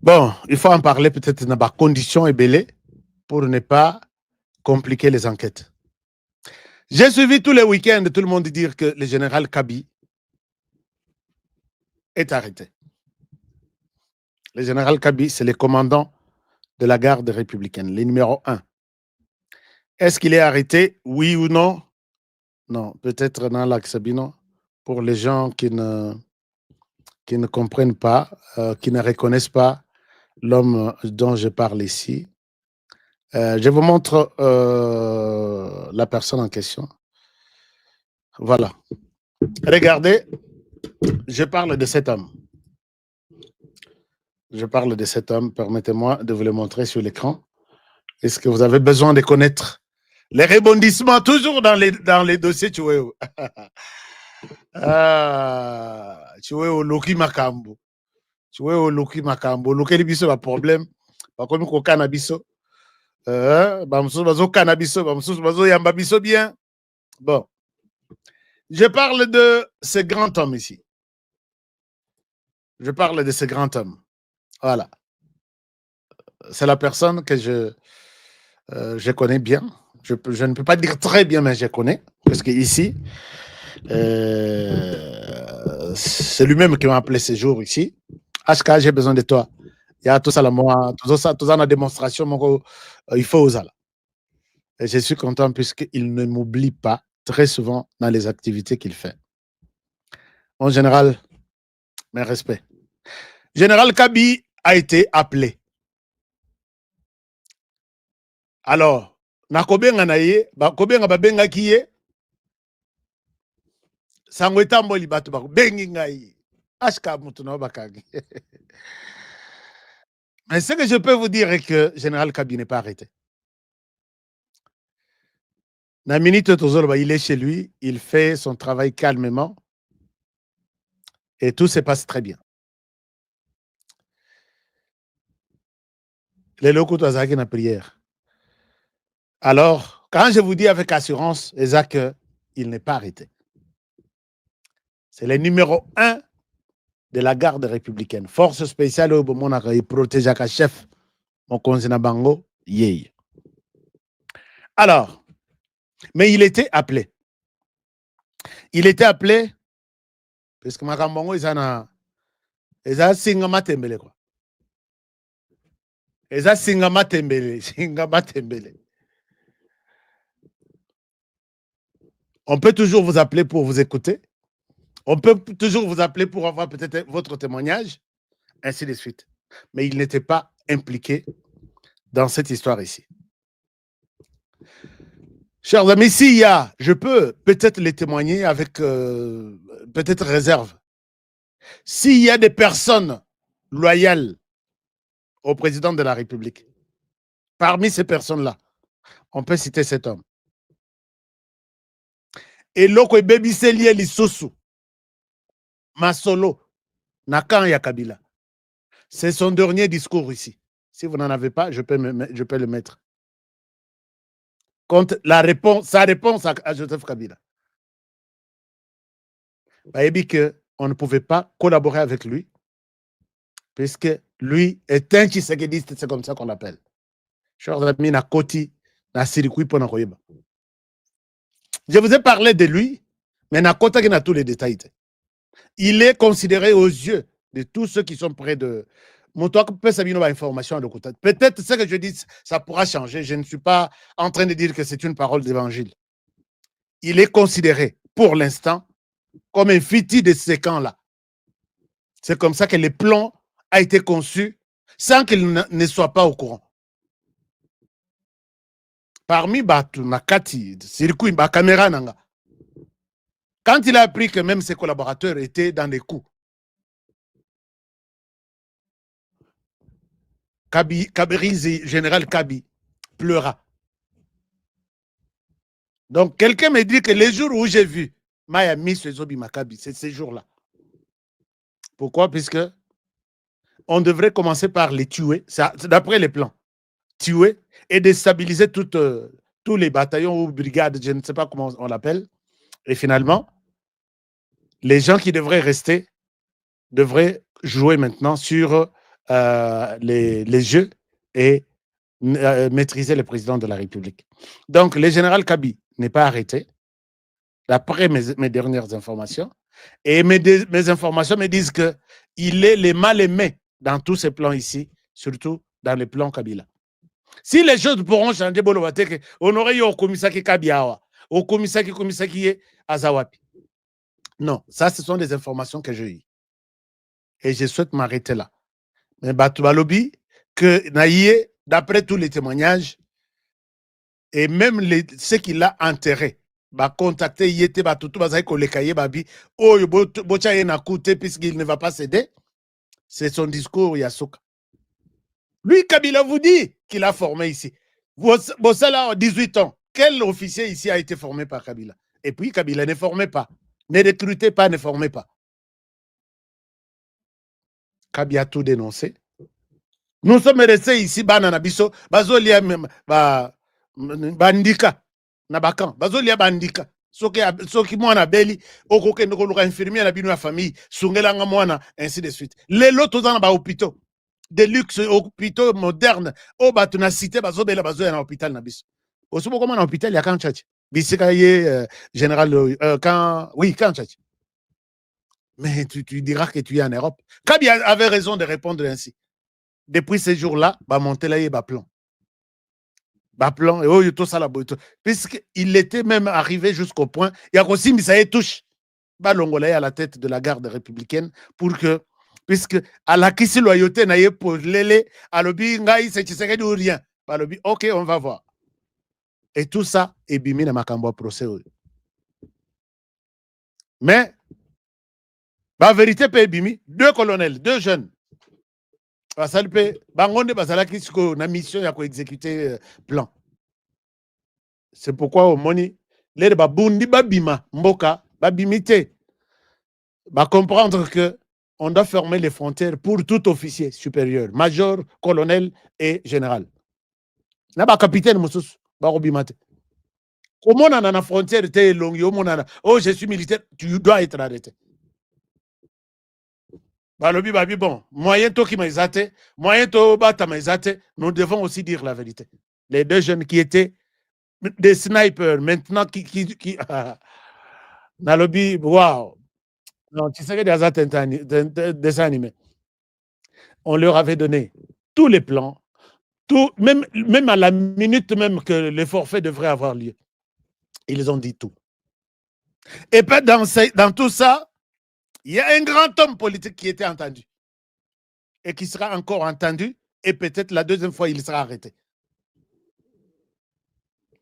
Bon, il faut en parler peut-être dans les conditions ébélées pour ne pas compliquer les enquêtes. J'ai suivi tous les week-ends tout le monde dire que le général Kabi est arrêté. Le général Kabi, c'est le commandant de la garde républicaine, le numéro 1. Est-ce qu'il est arrêté, oui ou non? Non, peut-être dans l'Axabino, pour les gens qui ne comprennent pas, qui ne reconnaissent pas l'homme dont je parle ici. Je vous montre la personne en question. Voilà. Regardez, je parle de cet homme. Je parle de cet homme. Permettez-moi de vous le montrer sur l'écran. Est-ce que vous avez besoin de connaître les rebondissements toujours dans les dossiers Chouéo? Chouéo Loki Makambo. Chouéo Loki Makambo. Loki Biso a problème. Par contre, il y a cannabis. Bamsou cannabis. Bamsou yamba biso bien. Bon. Je parle de ce grand homme ici. Je parle de ce grand homme. Voilà. C'est la personne que je connais bien. Je ne peux pas dire très bien, mais je connais. Parce que ici, c'est lui-même qui m'a appelé ce jour ici. HK, j'ai besoin de toi. Il y a tout ça, moi, tout ça, la démonstration, il faut aux ala. Et je suis content puisqu'il ne m'oublie pas très souvent dans les activités qu'il fait. En général, mes respects. Général Kabi a été appelé. Alors, nakobenga na ye, bakobenga babengaki ye, sango etamboli bato bakobengi ngai. Ashka mutu na bakagi. Mais ce que je peux vous dire est que Général Kabi n'est pas arrêté. Na minute tozoloba, il est chez lui, il fait son travail calmement et tout se passe très bien. Les locaux tozaki na prière. Alors, quand je vous dis avec assurance, Isaac, il n'est pas arrêté. C'est le numéro 1 de la garde républicaine. Force spéciale au Bomonaka, il protège à chef, mon conseiller Bango, yey. Alors, mais il était appelé. Il était appelé, parce que Makambongo, ils ont Singama Tembele, quoi. Ils ont Singama Tembele, Singama Tembele. On peut toujours vous appeler pour vous écouter. On peut toujours vous appeler pour avoir peut-être votre témoignage, ainsi de suite. Mais il n'était pas impliqué dans cette histoire ici. Chers amis, s'il y a, je peux peut-être les témoigner avec peut-être réserve. S'il y a des personnes loyales au président de la République, parmi ces personnes-là, on peut citer cet homme. Et loko ebebiseli lisusu Masolo Nakan ya Kabila. C'est son dernier discours ici. Si vous n'en avez pas, je peux le mettre. Contre sa réponse à Joseph Kabila. On ne pouvait pas collaborer avec lui, puisque lui est un Tshisekediste, c'est comme ça qu'on l'appelle. Chers amis, na koti, na sirikui pona koyeba. Je vous ai parlé de lui, mais na kota qui n'a tous les détails. Il est considéré aux yeux de tous ceux qui sont près de... Peut-être ce que je dis, ça pourra changer. Je ne suis pas en train de dire que c'est une parole d'évangile. Il est considéré, pour l'instant, comme un fiti de ces camps-là. C'est comme ça que le plan a été conçu sans qu'il ne soit pas au courant. Parmi Batu, Nakati, Circuit, Caméra Nanga, quand il a appris que même ses collaborateurs étaient dans des coups, général Kabi pleura. Donc, quelqu'un me dit que les jours où j'ai vu Maya Zobi Makabi, c'est ces jours-là. Pourquoi? Puisque on devrait commencer par les tuer, c'est d'après les plans. Tuer et déstabiliser tous les bataillons ou brigades, je ne sais pas comment on l'appelle. Et finalement, les gens qui devraient rester devraient jouer maintenant sur les jeux et maîtriser le président de la République. Donc, le général Kabi n'est pas arrêté, d'après mes dernières informations. Et mes informations me disent qu'il est le mal aimé dans tous ces plans ici, surtout dans les plans Kabila. Si les choses pourront changer, on aurait eu au Komisaki Kabiawa, au Komisaki Azawapi. Non, ça, ce sont des informations que j'ai eues. Et je souhaite m'arrêter là. Mais Batubalobi, que Naïe, d'après tous les témoignages, et même ceux qui l'ont enterré, contacté Yete Batutu, Babi, oh, Bocha Nakute, puisqu'il ne va pas céder, c'est son discours Yasuka. Lui, Kabila vous dit qu'il a formé ici. Bossala a 18 ans. Quel officier ici a été formé par Kabila? Et puis Kabila ne formait pas, ne recrutait pas, ne formait pas. Kabila a tout dénoncé. Nous sommes restés ici, Bananabiso, Bazolia Bandika, Nabakan, Bazolia Bandika. Soki mwana beli okokende koluka infirmier na bino ya famille sungelanga mwana ainsi de suite lelo tozana ba hôpitaux de luxe hôpitaux modernes o bato na cité bazobela bazoya na hôpital na biso osobo koma na hôpital ya Kanchachi bisika ye général Kanchachi. Mais tu diras que tu es en Europe. Kabi avait raison de répondre ainsi. Depuis ces jours-là, monter là, il y a plan. Plan, et tout ça, puisqu'il était même arrivé jusqu'au point, il y a aussi, mais ça y touche. L'Ongolais à la tête de la garde républicaine pour que, puisque à la kisi loyauté, na pour l'élé, à l'obi, ngaï, c'est Tshisekedi ou rien. Ok, on va voir. Et tout ça, est bimi na makambo procès. Mais, la vérité, peut bimi, 2 colonels, 2 jeunes. Na mission ya exécuter plan. C'est pourquoi au moni les babundi babima mboka babimité comprendre que on doit fermer les frontières pour tout officier supérieur, major, colonel et général. Na ba capitaine mususu ba robimate. Comment on a la frontière te longue oh je suis militaire, tu dois être arrêté. Balobi babi bon, moyen to ki maizate, moyen to bata maizate, nous devons aussi dire la vérité. Les 2 jeunes qui étaient des snipers maintenant qui Nalobi, wow. Non, tu sais que des dessins animés. On leur avait donné tous les plans, même à la minute même que le forfait devrait avoir lieu. Ils ont dit tout. Et puis dans tout ça, il y a un grand homme politique qui était entendu et qui sera encore entendu et peut-être la 2e fois, il sera arrêté.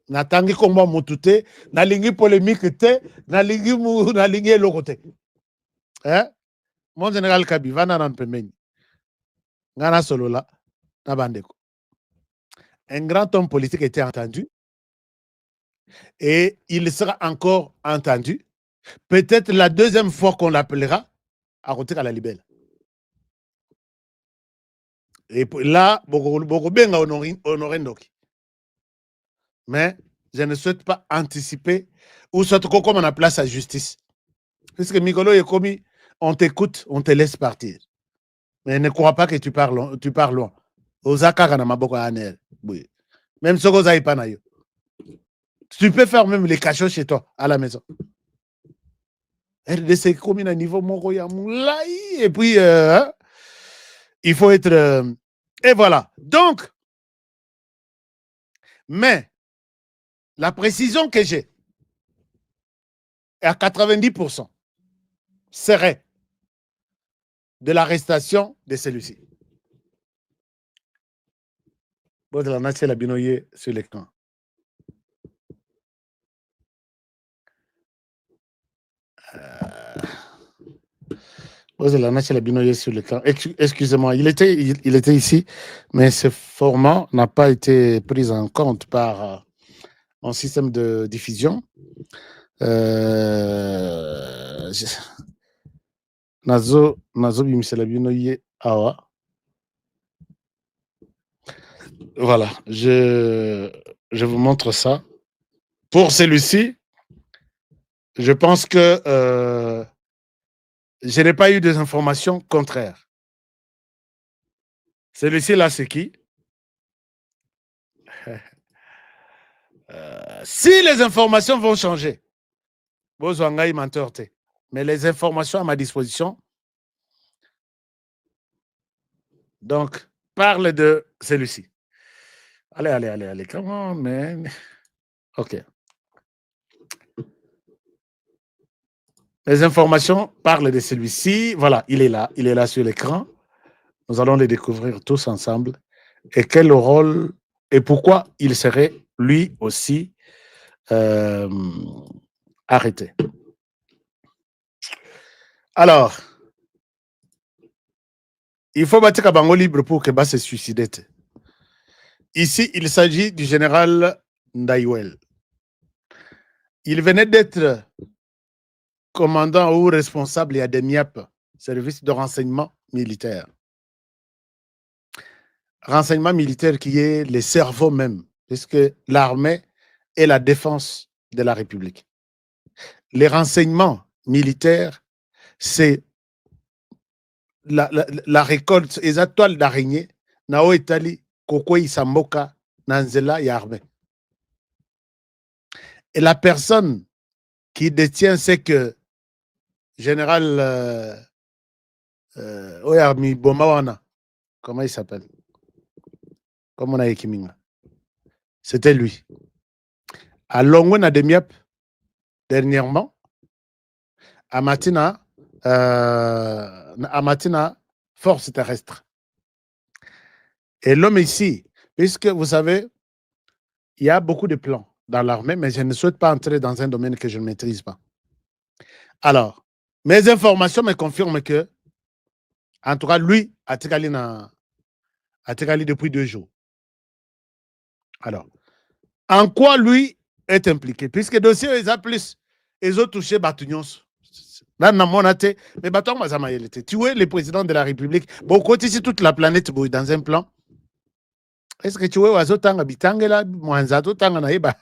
Natangi komba mutute, nalingi polémique te, nalingi elokote. Hein? Mon général Kabi, vana nan pemeni. Ngana solola, nabandeko. Un grand homme politique était entendu et il sera encore entendu. Peut-être la 2e fois qu'on l'appellera à côté à la libelle. Et là, Bogobenga honoré Ndoki. Mais je ne souhaite pas anticiper ou surtout comme on a place à justice. Puisque Mikolo est commis, on t'écoute, on te laisse partir. Mais ne crois pas que tu pars loin. Osaka na maboko anel. Oui. Même si vous n'avez pas naïo. Tu peux faire même les cachots chez toi, à la maison. RDC commis à niveau moroya moulai. Et puis, il faut être... et voilà. Donc, mais, la précision que j'ai est à 90% serait de l'arrestation de celui-ci. Bon, la nation la binoye sur l'écran. La nation la binoye sur l'écran. Excusez-moi, il était ici, mais ce format n'a pas été pris en compte par un système de diffusion. Nazo bimisela binoye awa. Voilà, je vous montre ça. Pour celui-ci, je pense que je n'ai pas eu des informations contraires. Celui-ci là, c'est qui? Si les informations vont changer, Bozwangai menteur, mais les informations à ma disposition, donc, parle de celui-ci. Allez, comment, man? OK. Les informations parlent de celui-ci. Voilà, il est là sur l'écran. Nous allons les découvrir tous ensemble. Et quel rôle et pourquoi il serait lui aussi arrêté. Alors, il faut battre Kabango libre pour que Bas se suicide. Ici, il s'agit du général Ndaïwel. Il venait d'être commandant ou responsable à DEMIAP, service de renseignement militaire. Renseignement militaire qui est le cerveau même, puisque l'armée est la défense de la République. Les renseignements militaires, c'est la récolte, les toiles d'araignée, nao etali, koko isamboka, nanzela et armée. Et la personne qui détient, c'est que général Oyarmi Bomawana, comment il s'appelle? Comme on a écrit, c'était lui. À Longwen, à Demiap, dernièrement, à Matina, force terrestre. Et l'homme ici, puisque vous savez, il y a beaucoup de plans dans l'armée, mais je ne souhaite pas entrer dans un domaine que je ne maîtrise pas. Alors, mes informations me confirment que, en tout cas, lui, a Tikali depuis 2 jours. Alors, en quoi lui est impliqué? Puisque le dossier est plus, ils ont touché Batugnos. Là, mais Baton tu es le président de la République. Bon, côté ici, toute la planète dans un plan. Est-ce que tu es Wazotanga Bitangela, Mwanzato Tanga Naïba?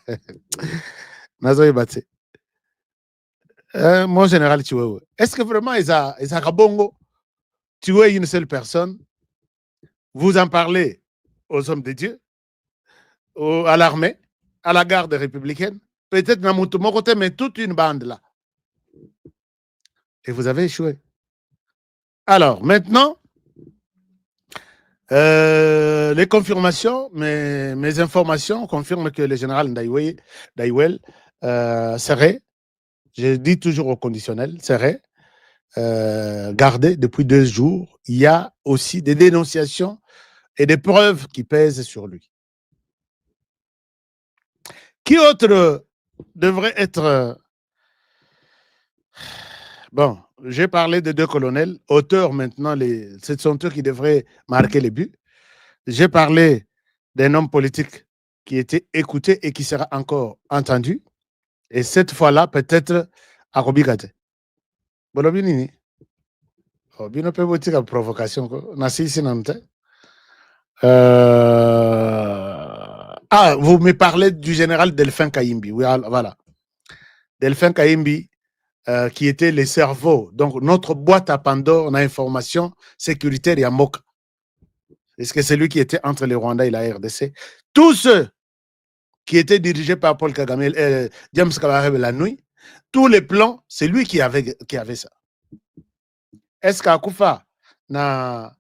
Mon général, tu es. Est-ce que vraiment, ils ont bongo? Tu es une seule personne. Vous en parlez aux hommes de Dieu, à l'armée, à la garde républicaine, peut-être dans mon côté, mais toute une bande là. Et vous avez échoué. Alors, maintenant, les confirmations, mes informations confirment que le général Ndaïwel serait, je dis toujours au conditionnel, serait gardé depuis 2 jours. Il y a aussi des dénonciations et des preuves qui pèsent sur lui. Qui autre devrait être... Bon, j'ai parlé de 2 colonels, auteurs maintenant, ce sont eux qui devraient marquer les buts. J'ai parlé d'un homme politique qui était écouté et qui sera encore entendu. Et cette fois-là, peut-être à Robigate. Bolobinini. Bino peut vous dire provocation. Ah, vous me parlez du général Delphin Kayimbi. Oui, voilà. Delphin Kayimbi, qui était le cerveau. Donc, notre boîte à Pandore, on a information sécuritaire et à Moka. Est-ce que c'est lui qui était entre le Rwanda et la RDC? Tous ceux qui étaient dirigés par Paul Kagame, James Kabarebe la nuit, tous les plans, c'est lui qui avait ça. Est-ce qu'Akoufa na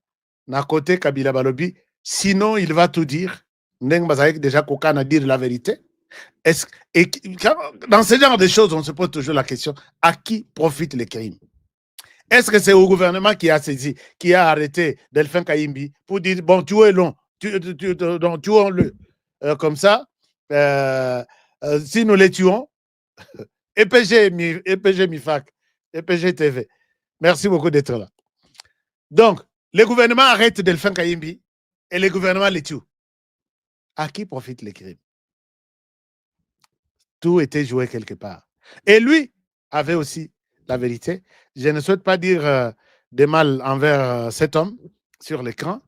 côté Kabila Balobi, sinon il va tout dire, déjà Kokana dire la vérité? Et dans ce genre de choses, on se pose toujours la question, à qui profitent les crimes? Est-ce que c'est au gouvernement qui a saisi, qui a arrêté Delphin Kayimbi pour dire, bon, tuez-le, tuons-le. Comme ça, si nous les tuons, EPG MIFAC, EPG TV, merci beaucoup d'être là. Donc, le gouvernement arrête Delphin Kayimbi et le gouvernement les tue. À qui profitent les crimes? Tout était joué quelque part. Et lui avait aussi la vérité. Je ne souhaite pas dire de mal envers cet homme sur l'écran,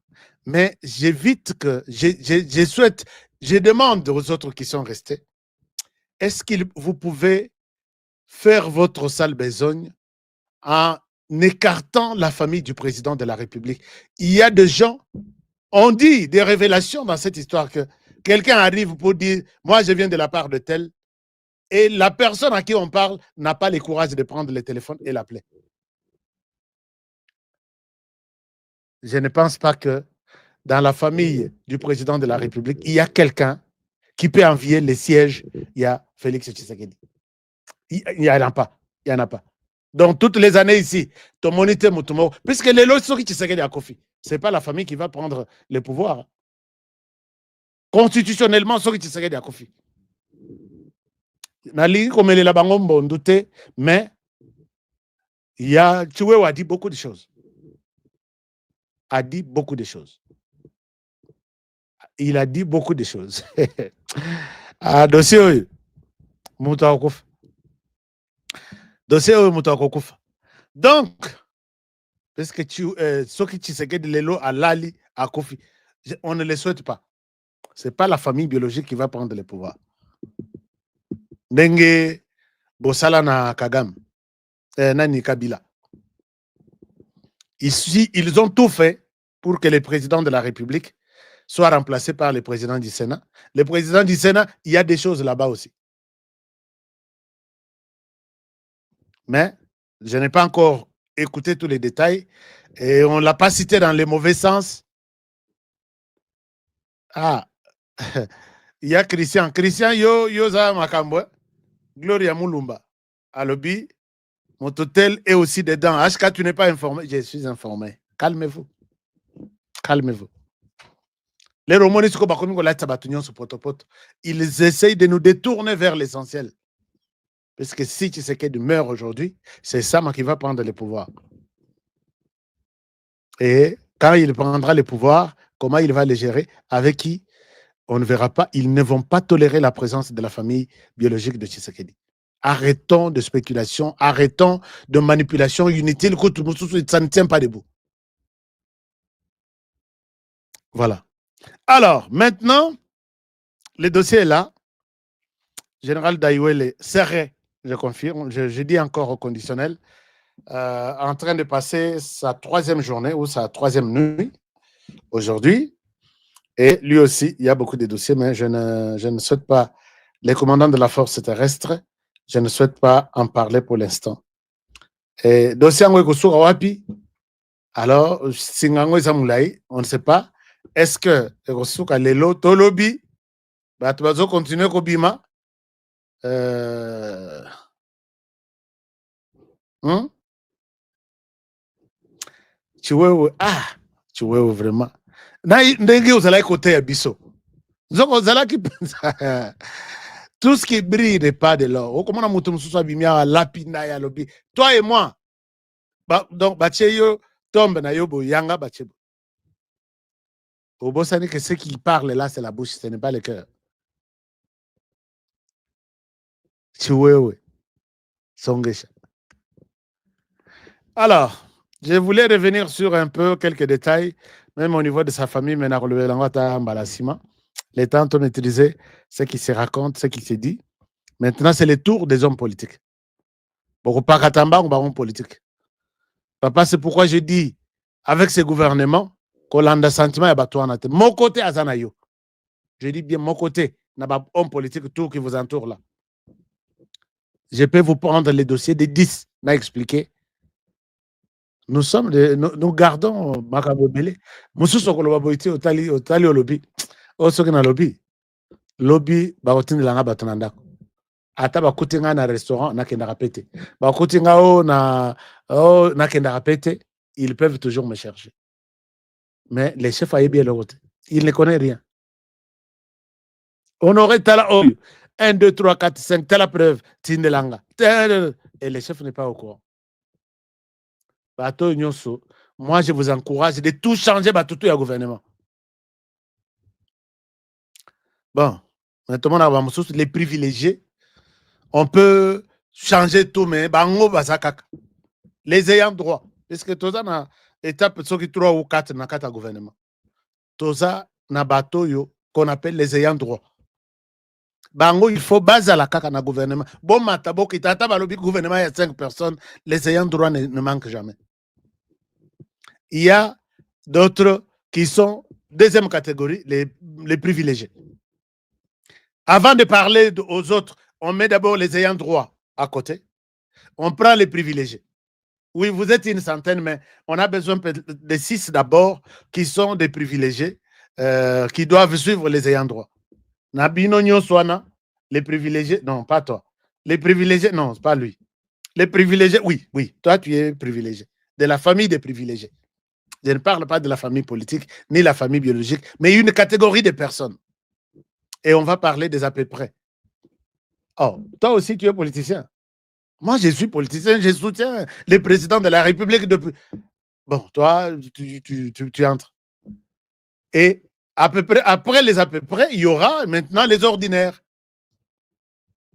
mais j'évite que, je demande aux autres qui sont restés, est-ce que vous pouvez faire votre sale besogne en écartant la famille du président de la République? Il y a des gens On dit des révélations dans cette histoire que quelqu'un arrive pour dire « Moi, je viens de la part de tel » et la personne à qui on parle n'a pas le courage de prendre le téléphone et l'appeler. Je ne pense pas que dans la famille du président de la République, il y a quelqu'un qui peut envier les sièges. Il y a Félix Tshisekedi. Il n'y en a pas. Il n'y en a pas. Donc, toutes les années ici, puisque les lois sont qui Tshisekedi à Kofi, ce n'est pas la famille qui va prendre le pouvoir. Constitutionnellement, ceux qui Tshisekedi à Kofi. Nali, comme elle est là-bas, on douté, mais il y a, Chiwewe a dit beaucoup de choses. A dit beaucoup de choses. Il a dit beaucoup de choses. Dossier, Moutakouf. Dossier, Moutakouf. Donc, parce que ceux qui Tshisekedi Lelo à Lali, à Kofi, on ne les souhaite pas. Ce n'est pas la famille biologique qui va prendre le pouvoir. Ndenge Bosala na Kagame, Nani Kabila. Ici, ils ont tout fait pour que le président de la République soit remplacé par le président du Sénat. Le président du Sénat, il y a des choses là-bas aussi. Mais je n'ai pas encore écouté tous les détails et on ne l'a pas cité dans le mauvais sens. Ah, il y a Christian. Christian, yo za makambwe. Gloria Mulumba. Alobi, mon hôtel est aussi dedans. HK, tu n'es pas informé. Je suis informé. Calmez-vous. Calmez-vous. Les Romans, ils essayent de nous détourner vers l'essentiel. Parce que si Tshisekedi meurt aujourd'hui, c'est Sama qui va prendre le pouvoir. Et quand il prendra le pouvoir, comment il va le gérer? Avec qui? On ne verra pas. Ils ne vont pas tolérer la présence de la famille biologique de Tshisekedi. Arrêtons de spéculation, arrêtons de manipulation inutile, ça ne tient pas debout. Voilà. Alors, maintenant, le dossier est là. Général Daïwele serré, je confirme, je dis encore au conditionnel, en train de passer sa 3e journée ou sa 3e nuit aujourd'hui. Et lui aussi, il y a beaucoup de dossiers, mais je ne souhaite pas, les commandants de la force terrestre, je ne souhaite pas en parler pour l'instant. Et dossier Ngwekosura Wapi, alors, Singango Zamoulaï, on ne sait pas. Est-ce que Ekosuka Lelo Tolobi, Batubazo continue Kobima? Chiwewe, Chiwewe vraiment. Ndenge ozala côté Abisso. Zoko ozala qui tout ce qui brille n'est pas de l'or. Comment on a mususu bimia lapina ya lobi. Toi et moi. Donc bacheyo tombe na yobo yanga bachebo. Obosani que ce qui parle là c'est la bouche, ce n'est pas le cœur. Chiwewe. Songesha. Alors, je voulais revenir sur un peu quelques détails, même au niveau de sa famille, mais les temps ont maîtrisé ce qui se raconte, ce qui se dit. Maintenant, c'est le tour des hommes politiques. Politique. Papa, c'est pourquoi je dis, avec ce gouvernement, qu'on a un sentiment à mon côté, Azanayo. Je dis bien mon côté, il y a un homme politique tout qui vous entoure là. Je peux vous prendre les dossiers des 10, m'a expliqué. Nous gardons Makambo Belé. Mususu Kolobaboiti, Otali Olobi. Osoki lobby. Lobby, Baotini Langa Batonanda. Ata bakutinga na restaurant, na kenda rapete. Bakutinga na kenda rapete, ils peuvent toujours me chercher. Mais les chefs aient bien le côté. Ils ne connaissent rien. On aurait tala 1, 2, 3, 4, 5, telle preuve, Tindelanga. Et les chefs n'est pas au courant. Moi, je vous encourage de tout changer, tout le gouvernement. Bon, maintenant, les privilégiés, on peut changer tout, mais les ayants droit. Parce que tout ça, na étape 3 ou 4 dans le gouvernement. Tout ça, na bateau qu'on appelle les ayants droit. Bango, il faut baser la kaka na gouvernement. Bon, matabo, qui tata balobi gouvernement, il y a 5 personnes, les ayants droit ne manquent jamais. Il y a d'autres qui sont Deuxième catégorie, les privilégiés. Avant de parler aux autres, on met d'abord les ayants droit à côté. On prend les privilégiés. Oui, vous êtes une centaine, mais on a besoin de 6 d'abord qui sont des privilégiés, qui doivent suivre les ayants droit. Nabino Nyoswana, les privilégiés, non, pas toi. Les privilégiés, non, pas lui. Les privilégiés, oui, oui, toi tu es privilégié. De la famille des privilégiés. Je ne parle pas de la famille politique, ni la famille biologique, mais une catégorie de personnes. Et on va parler des à peu près. Oh, toi aussi tu es politicien. Moi, je suis politicien, je soutiens les présidents de la République depuis. Bon, toi, tu entres. Et à peu près, après les à peu près, il y aura maintenant les ordinaires.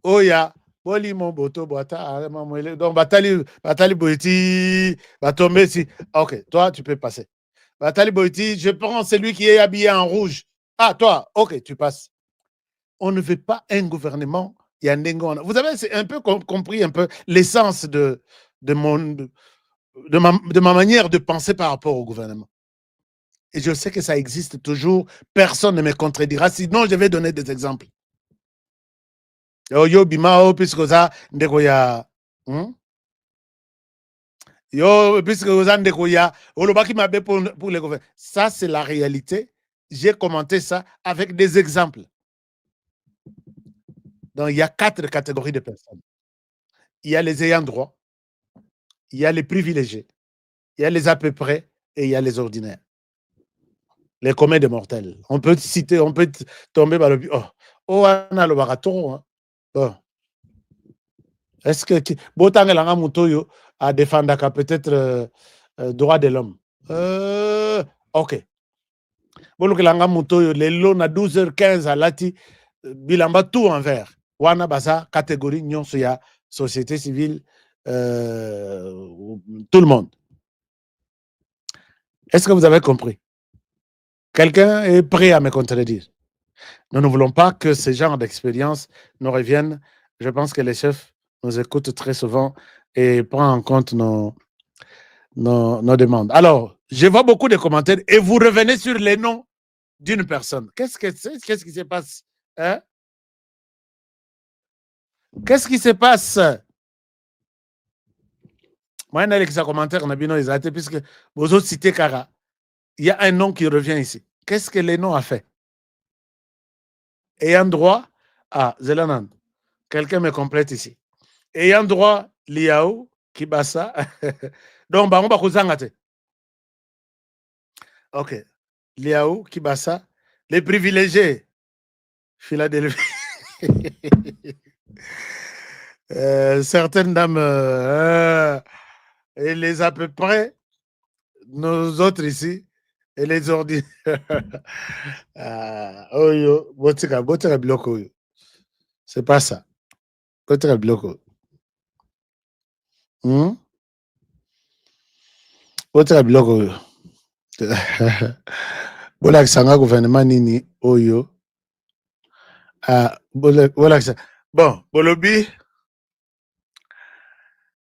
Oh, il y a. Donc, Batali Boiti, Batomesi. Ok, toi, tu peux passer. Batali Boiti, je prends celui qui est habillé en rouge. Ah, toi, ok, tu passes. On ne veut pas un gouvernement. Vous avez un peu compris un peu l'essence de ma manière de penser par rapport au gouvernement. Et je sais que ça existe toujours. Personne ne me contredira. Sinon, je vais donner des exemples. Yo bimao puisque ça ndeko ya yo puisque ça ndeko ya olobaki mabe pour le gouvernement. Ça c'est la réalité. J'ai commenté ça avec des exemples. Donc il y a 4 catégories de personnes. Il y a les ayants droit, il y a les privilégiés, il y a les à peu près et il y a les ordinaires. Les communs des mortels. On peut citer, on peut tomber dans le on a le baraton. Hein. Bon. Est-ce que Botangelanga Mutoyo a défendu peut-être droit de l'homme? Ok. Bolokelanga Mutoyo, les lots à 12h15 à Lati, bilamba tout en vert. Wana basa catégorie nyonso ya société civile, tout le monde. Est-ce que vous avez compris? Quelqu'un est prêt à me contredire? Nous ne voulons pas que ce genre d'expérience nous reviennent. Je pense que les chefs nous écoutent très souvent et prennent en compte nos demandes. Alors, je vois beaucoup de commentaires et vous revenez sur les noms d'une personne. Qu'est-ce qui se passe? Hein? Qu'est-ce qui se passe? Moi, il y a des commentaires, puisque vous autres citez Kara. Il y a un nom qui revient ici. Qu'est-ce que les noms a fait? Ayant droit à Zelanand. Quelqu'un me complète ici. Ayant droit, Liao, Kibasa. Donc, on va vous en. Ok. Liao, Kibasa. Les privilégiés. Philadelphie. Certaines dames, et les à peu près, nos autres ici, et les ordinaires. C'est pas ça. Bloco. Bloco. Bolakisanga gouvernement nini oyo. Bon, Bolobi.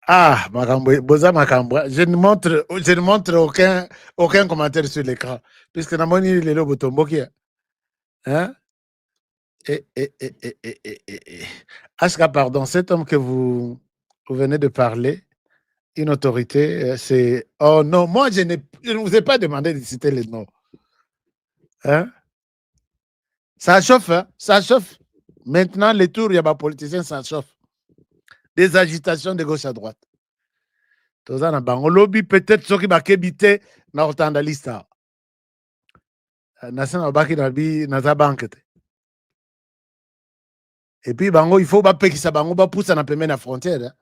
Ah, je ne montre aucun commentaire sur l'écran. Puisque Namoni est le bouton. Hein? Aska, pardon, cet homme que vous venez de parler, une autorité, c'est. Oh non, moi, je ne vous ai pas demandé de citer les noms. Hein? Ça chauffe, hein? Ça chauffe. Maintenant, les tours, il y a des politiciens, ça chauffe. Des agitations de gauche à droite. On lobby peut-être ceux qui ont habité dans le liste. Et puis, il faut que ça pousse à la frontière. Hein?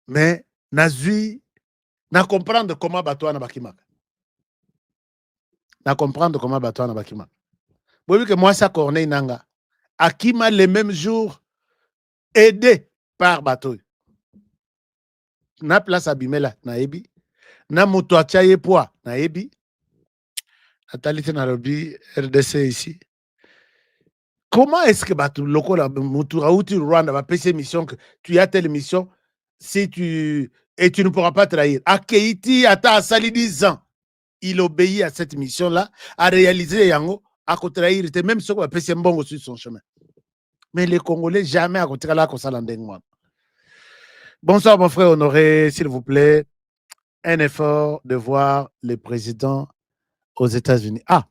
Mais, na comprendre comment bateau na bakima. Na comprendre comment bateau na bakima. Vous voyez que moi, ça Corneille Nanga. Akima, les mêmes jours, aidé par bateau. Na place abimela, na ebi. Na moto achaye poa, na ebi. Natalité Nairobi, RDC ici. Comment est-ce que bateau local la Mouturaouti Rwanda va payer mission que tu as telle mission si tu et tu ne pourras pas trahir. À Keiti, à ta sali 10 ans. il obéit à cette mission-là, à réaliser Yango, à côté même ce qu'on appelle Mbongo sur son chemin. Mais les Congolais, jamais à côté de là, bonsoir, mon frère Honoré, s'il vous plaît. Un effort de voir le président aux États-Unis. Ah,